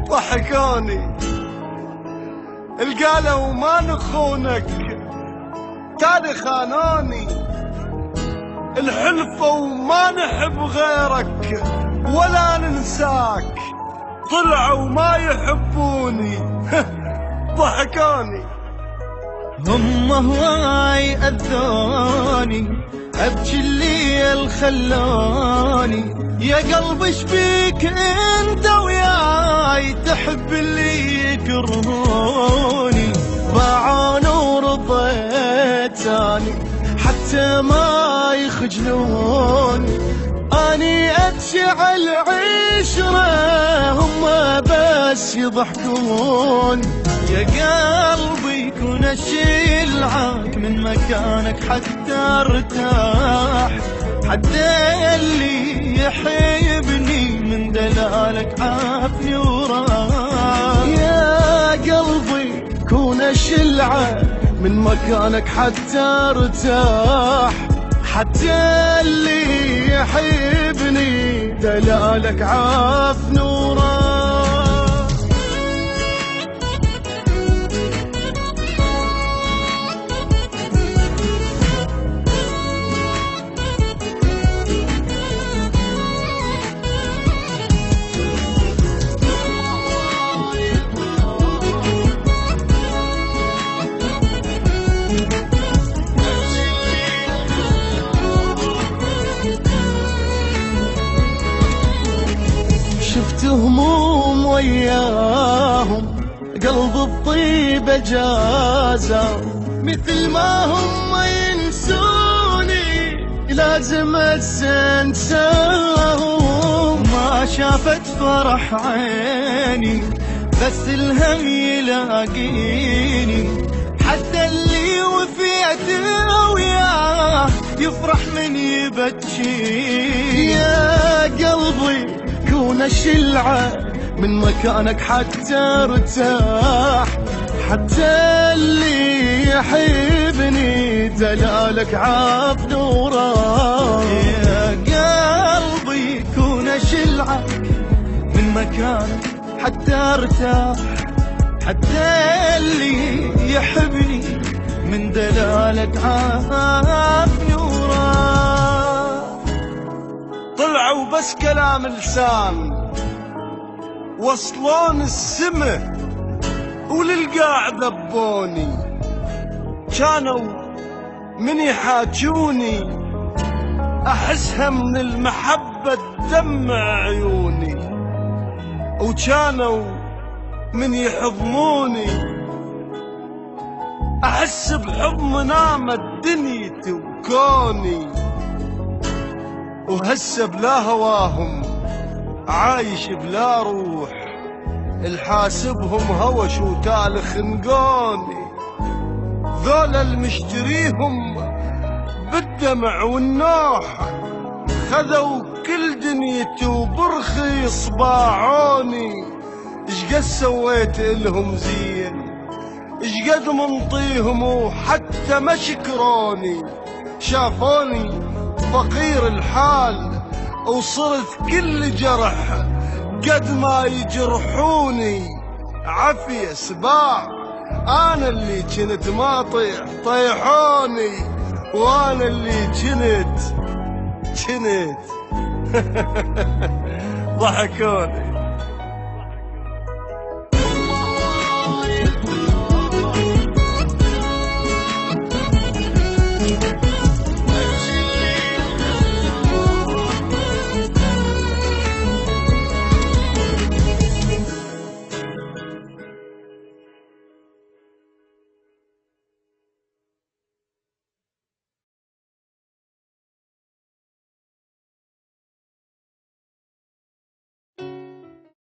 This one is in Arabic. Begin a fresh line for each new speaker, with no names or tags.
ضحكوني القالوا ما نخونك، تالي خانوني الحلفة وما نحب غيرك ولا ننساك، طلعوا ما يحبوني. ضحكوني
هم هواي أذوني أبكي الليل خلوني، يا قلبي شبيك انت وياي تحب اللي يكرهوني، باعوني ورضيت اني حتى ما يخجلوني، اني اتشع العشرة هم بس يضحكون، يا قلبي كون اشيلعك من مكانك حتى ارتاح، حتى اللي يحبني من دلالك عافني وراح، يا قلبي كون اشلعك من مكانك حتى ارتاح، حتى اللي يحبني دلالك عافني وراح. شفت هموم وياهم قلب الطيبة جازا، مثل ما هم ينسوني لازم انساهم، ما شافت فرح عيني بس الهم يلاقيني، حتى اللي وفيت وياه يفرح من يبكي، يا قلبي كون اشلعه من مكانك حتى ارتاح، حتى اللي يحبني دلالك عافني وراح، يا قلبي كون اشلعك من مكانك حتى ارتاح، حتى اللي يحبني من دلالك عافني وراح.
طلعوا بس كلام لسان وصلون السما وللقاع ذبوني، كانوا من يحاجوني احسها من المحبة تدمع عيوني، وكانوا من يحضنوني احس بحب منامة دنيتي وكوني، وهسه بلا هواهم عايش بلا روح، الحاسبهم هوش وتال خنقوني، ذولا المشتريهم بالدمع والنوح، خذوا كل دنيتي وبرخيص باعوني، اشقد سويت لهم زين اشقد منطيهم وحتى ما شكروني، شافوني فقير الحال وصرت كل جرح قد ما يجرحوني، عافية سباع انا اللي كنت ما طيح طيحوني، وانا اللي كنت ضحكوني.